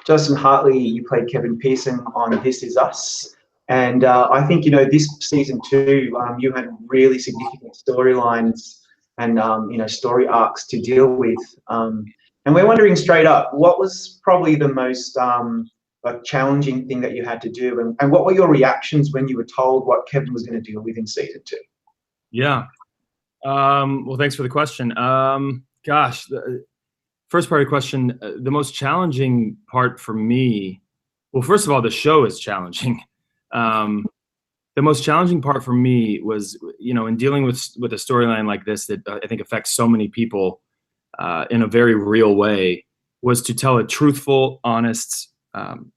Justin Hartley, you played Kevin Pearson on This Is Us. And I think, this season 2, you had really significant storylines and, story arcs to deal with. And we're wondering straight up, what was probably the most challenging thing that you had to do? And what were your reactions when you were told what Kevin was going to deal with in season 2? Yeah. Well, thanks for the question. Gosh, the first part of the question, the most challenging part for me, well, first of all, the show is challenging. The most challenging part for me was, in dealing with a storyline like this that I think affects so many people in a very real way, was to tell a truthful, honest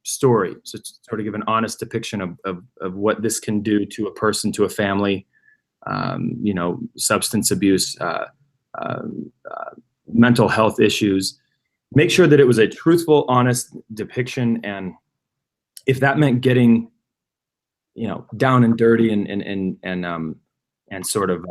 story. So to sort of give an honest depiction of what this can do to a person, to a family, substance abuse, mental health issues. Make sure that it was a truthful, honest depiction, and if that meant getting down and dirty and sort of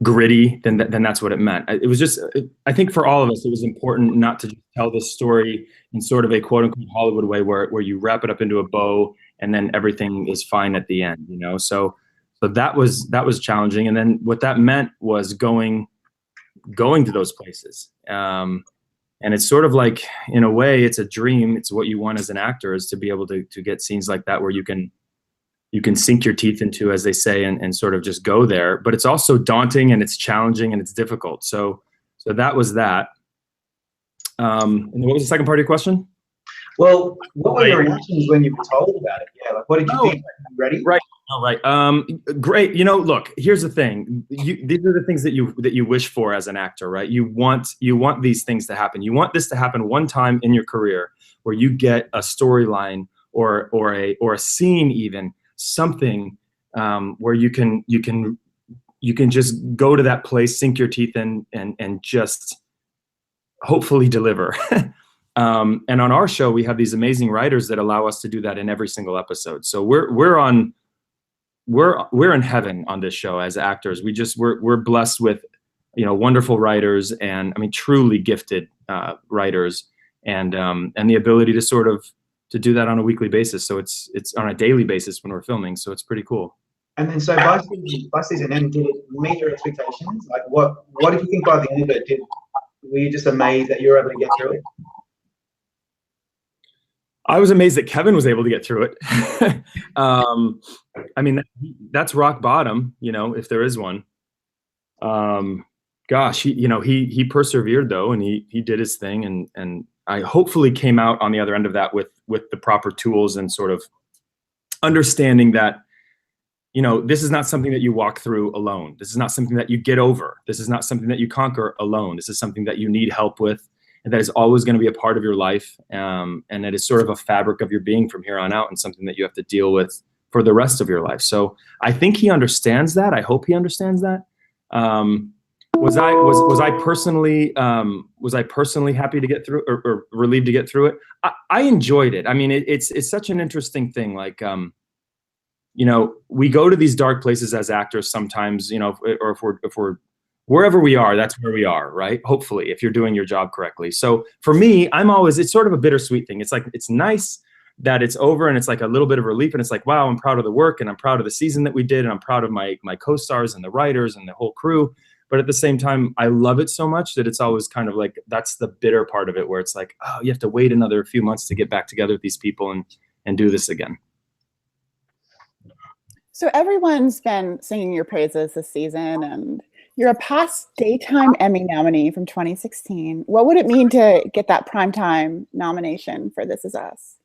gritty, then that's what it meant. It was just, I think for all of us, it was important not to just tell this story in sort of a quote unquote Hollywood way where you wrap it up into a bow and then everything is fine at the end, So that was challenging. And then what that meant was going to those places. And it's sort of like, in a way, it's a dream. It's what you want as an actor, is to be able to get scenes like that where you can sink your teeth into, as they say, and sort of just go there. But it's also daunting and it's challenging and it's difficult. So that was that. And what was the second part of your question? Well, what were your reactions when you were told about it? Yeah, like what did you think? You ready? Right. All right. Great. Look, here's the thing. These are the things that you wish for as an actor, right? You want these things to happen. You want this to happen one time in your career where you get a storyline or a scene, even something where you can just go to that place, sink your teeth in, and just hopefully deliver. And on our show, we have these amazing writers that allow us to do that in every single episode. So we're in heaven on this show as actors. We're blessed with, wonderful writers, and I mean, truly gifted writers, and the ability to sort of to do that on a weekly basis. So it's on a daily basis when we're filming. So it's pretty cool. And then so by season end, did it meet your expectations? Like what did you think by the end of it? Were you just amazed that you were able to get through it? I was amazed that Kevin was able to get through it. I mean, that's rock bottom, if there is one. Gosh, he persevered though, and he did his thing, and I hopefully came out on the other end of that with the proper tools and sort of understanding that, this is not something that you walk through alone. This is not something that you get over. This is not something that you conquer alone. This is something that you need help with, and that is always going to be a part of your life. And it is sort of a fabric of your being from here on out, and something that you have to deal with for the rest of your life. So I think he understands that. I hope he understands that. Was I personally happy to get through, or relieved to get through it? I enjoyed it. I mean, it's such an interesting thing. Like, we go to these dark places as actors sometimes, or if we're wherever we are, that's where we are, right? Hopefully, if you're doing your job correctly. So for me, it's sort of a bittersweet thing. It's like, it's nice that it's over, and it's like a little bit of relief, and it's like, wow, I'm proud of the work, and I'm proud of the season that we did, and I'm proud of my co-stars and the writers and the whole crew. But at the same time, I love it so much that it's always kind of like, that's the bitter part of it, where it's like, oh, you have to wait another few months to get back together with these people and do this again. So everyone's been singing your praises this season, and you're a past Daytime Emmy nominee from 2016. What would it mean to get that primetime nomination for This Is Us?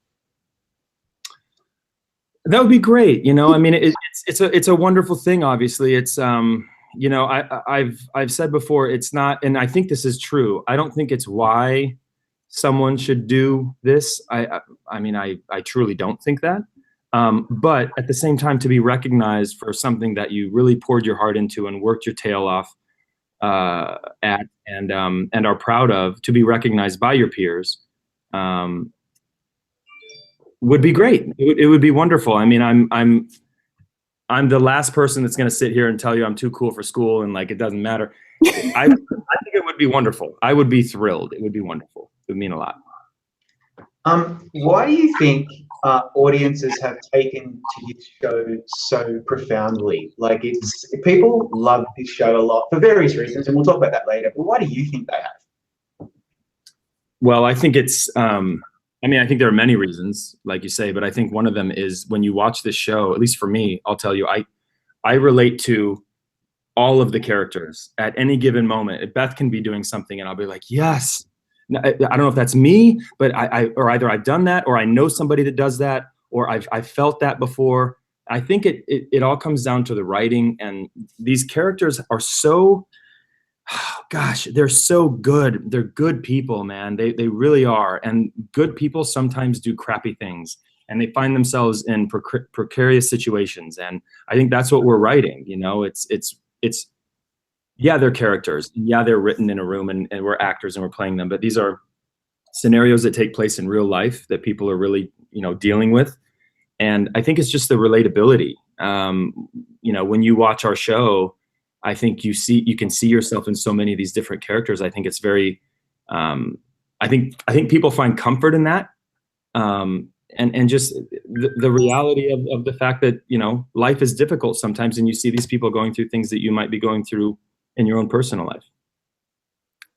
That would be great. I mean, it's a wonderful thing. Obviously, it's I've said before, it's not, and I think this is true. I don't think it's why someone should do this. I mean, I truly don't think that. But at the same time, to be recognized for something that you really poured your heart into and worked your tail off at, and are proud of, to be recognized by your peers, would be great. It would be wonderful. I mean, I'm the last person that's going to sit here and tell you I'm too cool for school and like it doesn't matter. I think it would be wonderful. I would be thrilled. It would be wonderful. It would mean a lot. Why do you think audiences have taken to this show so profoundly? Like, people love this show a lot for various reasons, and we'll talk about that later. But why do you think they have? Well, I think it's, I mean, I think there are many reasons, like you say, but I think one of them is when you watch this show, at least for me, I'll tell you, I relate to all of the characters at any given moment. Beth can be doing something and I'll be like, yes. I don't know if that's me, but or either I've done that, or I know somebody that does that, or I've felt that before. I think it all comes down to the writing, and these characters are so, gosh, they're so good. They're good people, man. They really are. And good people sometimes do crappy things, and they find themselves in precarious situations. And I think that's what we're writing. You know, it's yeah, they're characters. Yeah, they're written in a room, and we're actors and we're playing them. But these are scenarios that take place in real life that people are really, you know, dealing with. And I think it's just the relatability. You know, when you watch our show, I think you can see yourself in so many of these different characters. I think it's very, I think people find comfort in that. And just the reality of the fact that, you know, life is difficult sometimes, and you see these people going through things that you might be going through in your own personal life.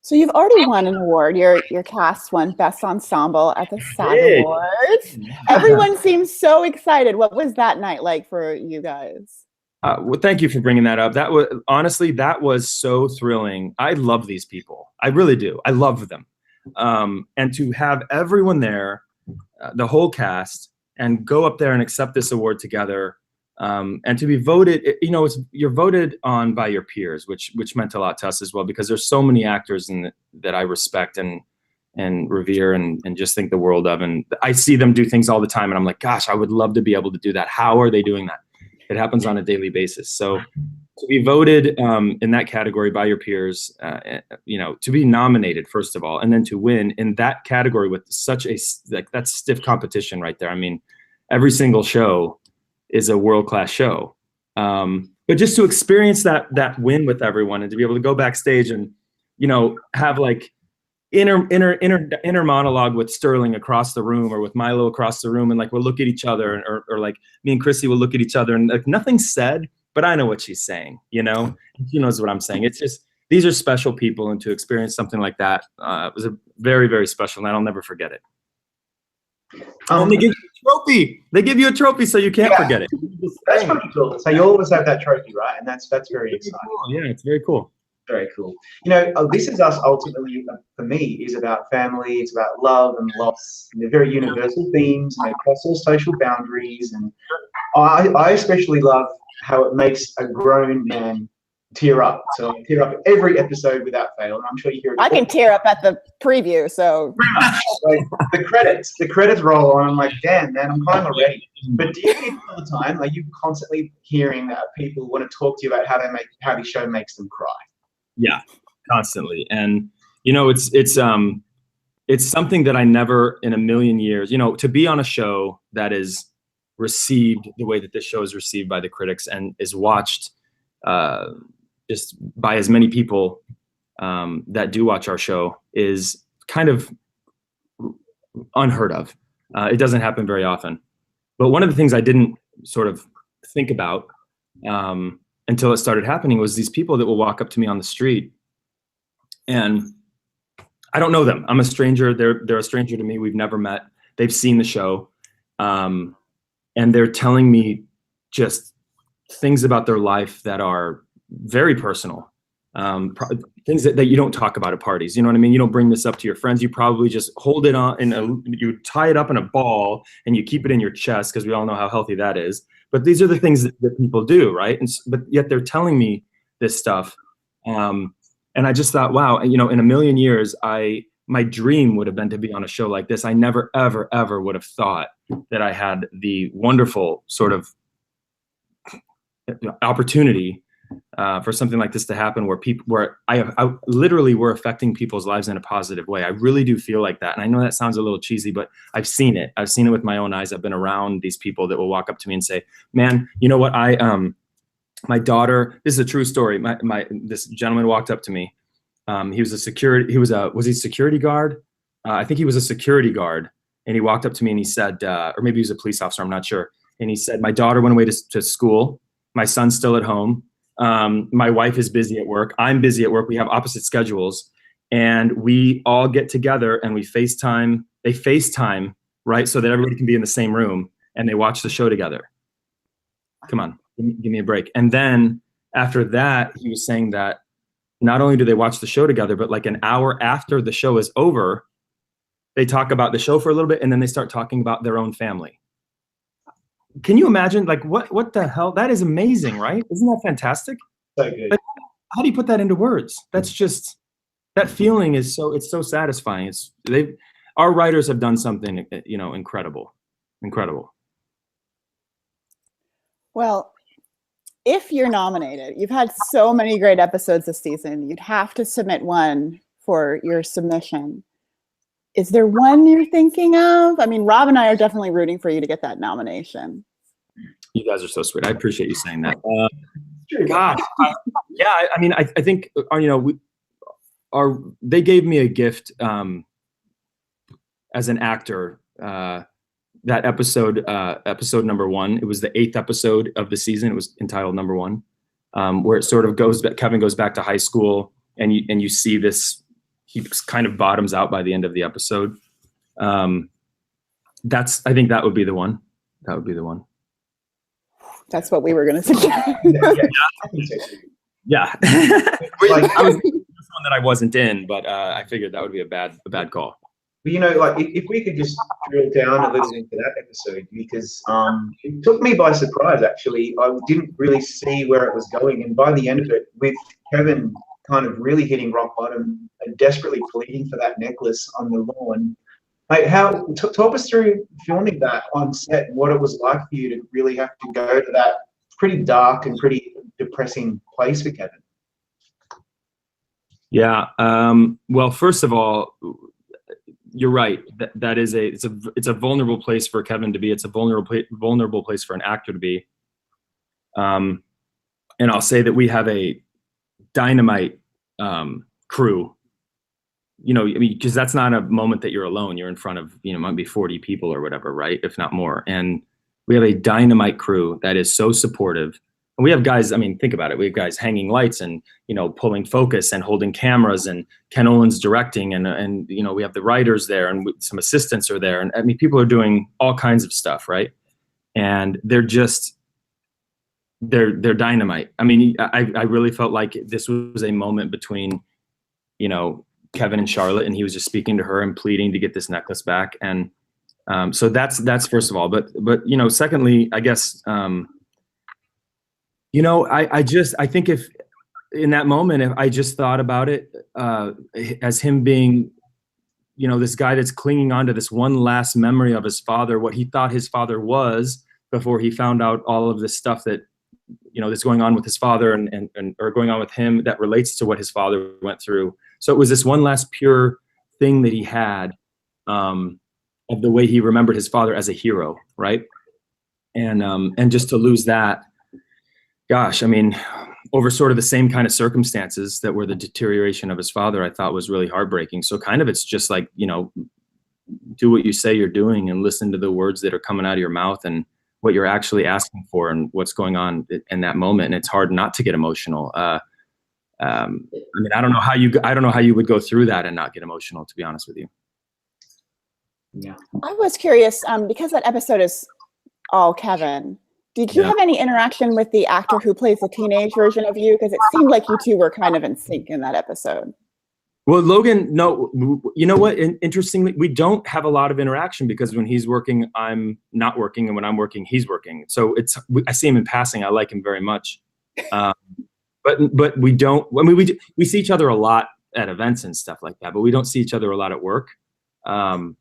So you've already won an award. Your cast won Best Ensemble at the SAG Awards. Everyone seems so excited. What was that night like for you guys? Well, thank you for bringing that up. That was, honestly, that was so thrilling. I love these people. I really do. I love them. And to have everyone there, the whole cast, and go up there and accept this award together, and to be voted, you know, you're voted on by your peers, which meant a lot to us as well, because there's so many actors that I respect and revere and just think the world of, and I see them do things all the time, and I'm like, gosh, I would love to be able to do that. How are they doing that? It happens on a daily basis. So to be voted in that category by your peers, you know, to be nominated first of all, and then to win in that category with such a, like, that's stiff competition right there. I mean, every single show is a world-class show. But just to experience that win with everyone, and to be able to go backstage and, you know, have like inner monologue with Sterling across the room, or with Milo across the room, and like we'll look at each other, or like me and Chrissy will look at each other, and like nothing's said, but I know what she's saying, you know, she knows what I'm saying. It's just, these are special people, and to experience something like that was a very, very special night. I'll never forget it. And they give you a trophy. They give you a trophy, so you can't forget it. That's pretty cool. So you always have that trophy, right? And that's very exciting. Cool. Yeah, it's very cool. Very cool. You know, This Is Us ultimately, for me, is about family. It's about love and loss. And they're very universal themes, and they cross all social boundaries. And I especially love how it makes a grown man tear up. So I tear up every episode without fail, and I'm sure you hear it. I can tear up at the preview, so like, the credits roll on. I'm like, damn, man, I'm crying already. But do you hear all the time? Are you constantly hearing that people want to talk to you about how the show makes them cry? Yeah, constantly. And you know, it's something that I never in a million years, you know, to be on a show that is received the way that this show is received by the critics, and is watched just by as many people that do watch our show, is kind of unheard of. It doesn't happen very often. But one of the things I didn't sort of think about until it started happening was these people that will walk up to me on the street, and I don't know them. I'm a stranger. They're a stranger to me. We've never met. They've seen the show, and they're telling me just things about their life that are very personal, things that you don't talk about at parties. You know what I mean? You don't bring this up to your friends. You probably just hold it on, you tie it up in a ball, and you keep it in your chest, because we all know how healthy that is. But these are the things that people do, right? But yet they're telling me this stuff. And I just thought, wow, you know, in a million years, my dream would have been to be on a show like this. I never, ever, ever would have thought that I had the wonderful sort of opportunity for something like this to happen, where I literally were affecting people's lives in a positive way. I really do feel like that. And I know that sounds a little cheesy, but I've seen it. I've seen it with my own eyes. I've been around these people that will walk up to me and say, man, you know what? My daughter, this is a true story. This gentleman walked up to me. He was a security guard? I think he was a security guard and he walked up to me and he said, or maybe he was a police officer, I'm not sure. And he said, my daughter went away to school. My son's still at home. My wife is busy at work. I'm busy at work. We have opposite schedules. And we all get together and we FaceTime. They FaceTime, right? So that everybody can be in the same room and they watch the show together. Come on, give me a break. And then after that, he was saying that not only do they watch the show together, but like an hour after the show is over, they talk about the show for a little bit and then they start talking about their own family. Can you imagine, like, what the hell? That is amazing, right? Isn't that fantastic? So good. But how do you put that into words? That's just, that feeling is it's so satisfying. Our writers have done something, incredible. Well, if you're nominated, you've had so many great episodes this season, you'd have to submit one for your submission. Is there one you're thinking of? I mean, Rob and I are definitely rooting for you to get that nomination. You guys are so sweet. I appreciate you saying that. God, yeah. I mean, I think they gave me a gift as an actor. That episode number 1. It was the 8th episode of the season. It was entitled Number 1, where it sort of Kevin goes back to high school, and you see this. He kind of bottoms out by the end of the episode. I think that would be the one. That would be the one. That's what we were going to suggest. Yeah. I was this one that I wasn't in, but I figured that would be a bad call. But like if we could just drill down a little into that episode, because it took me by surprise. Actually, I didn't really see where it was going, and by the end of it, with Kevin kind of really hitting rock bottom and desperately pleading for that necklace on the lawn. Like, talk us through filming that on set, and what it was like for you to really have to go to that pretty dark and pretty depressing place for Kevin. Yeah. Well, first of all, you're right. That is it's a vulnerable place for Kevin to be. It's a vulnerable place for an actor to be. And I'll say that we have a dynamite crew, because that's not a moment that you're alone. You're in front of, might be 40 people or whatever, right? If not more. And we have a dynamite crew that is so supportive. And we have guys, think about it. We have guys hanging lights and, pulling focus and holding cameras, and Ken Olin's directing, and we have the writers there, and some assistants are there. And people are doing all kinds of stuff, right? And they're dynamite. I really felt like this was a moment between, Kevin and Charlotte, and he was just speaking to her and pleading to get this necklace back. And so that's first of all. But secondly, I guess, I think if in that moment, if I just thought about it as him being, this guy that's clinging on to this one last memory of his father, what he thought his father was before he found out all of this stuff that, that's going on with his father and or going on with him that relates to what his father went through. So it was this one last pure thing that he had of the way he remembered his father as a hero, right? And just to lose that, gosh, over sort of the same kind of circumstances that were the deterioration of his father, I thought was really heartbreaking. So kind of it's just like, do what you say you're doing and listen to the words that are coming out of your mouth and what you're actually asking for and what's going on in that moment. And it's hard not to get emotional. I don't know how you would go through that and not get emotional, to be honest with you. Yeah. I was curious, because that episode is all Kevin, did you have any interaction with the actor who plays the teenage version of you? Because it seemed like you two were kind of in sync in that episode. Well, Logan, no, you know what? Interestingly, we don't have a lot of interaction because when he's working, I'm not working, and when I'm working, he's working. So I see him in passing. I like him very much, but we don't. We see each other a lot at events and stuff like that, but we don't see each other a lot at work. We're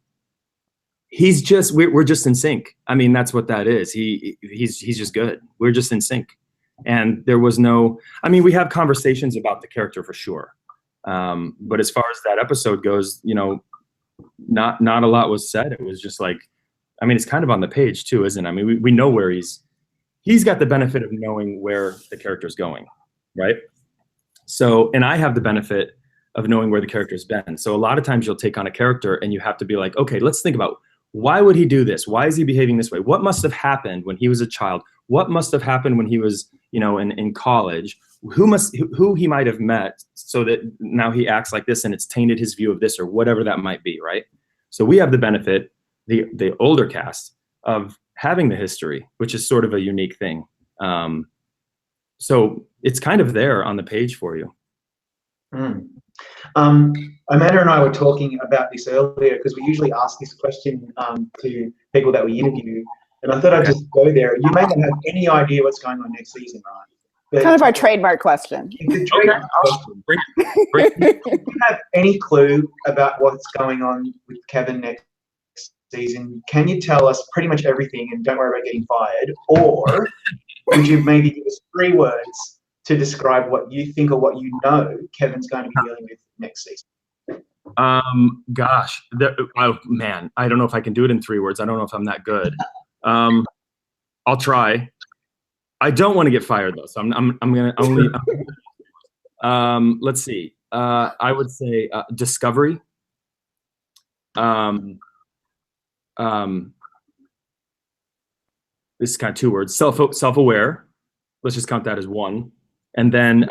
just in sync. That's what that is. He's just good. We're just in sync, and there was no. We have conversations about the character for sure. But as far as that episode goes, not a lot was said. It was just like, it's kind of on the page too, isn't it? We know where he's got the benefit of knowing where the character's going, right? So, and I have the benefit of knowing where the character's been. So a lot of times you'll take on a character and you have to be like, okay, let's think about Why would he do this? Why is he behaving this way? What must have happened when he was a child? What must have happened when he was, you know, in college? Who he might have met so that now he acts like this and it's tainted his view of this or whatever that might be, right? So we have the benefit, the older cast, of having the history, which is sort of a unique thing. So it's kind of there on the page for you. Amanda and I were talking about this earlier because we usually ask this question to people that we interview, and I thought I'd just go there. You may not have any idea what's going on next season, right? But kind of our trademark question. It's a trademark question. Do you have any clue about what's going on with Kevin next season? Can you tell us pretty much everything and don't worry about getting fired? Or would you maybe give us 3 words to describe what you think or what you know Kevin's going to be dealing with next season? Gosh, oh man, I don't know if I can do it in 3 words. I don't know if I'm that good. I'll try. I don't want to get fired though, so I'm gonna only. Let's see. I would say discovery. This is kind of 2 words. Self-aware. Let's just count that as 1. And then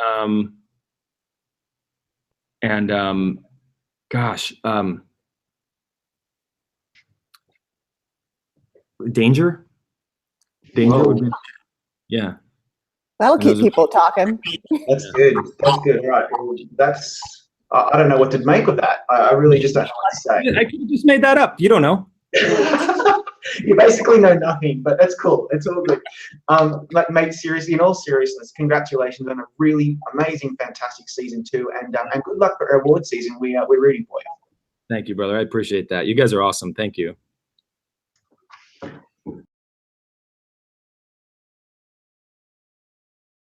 gosh, danger. Danger would be. Yeah. That'll keep people talking. That's good. That's good. Right. That's, I don't know what to make of that. I really just don't know what to say. I could have just made that up. You don't know. You basically know nothing, but that's cool. It's all good. Mate, seriously, in all seriousness, congratulations on a really amazing, fantastic season 2, and good luck for our award season. We're rooting for you. Thank you, brother. I appreciate that. You guys are awesome. Thank you.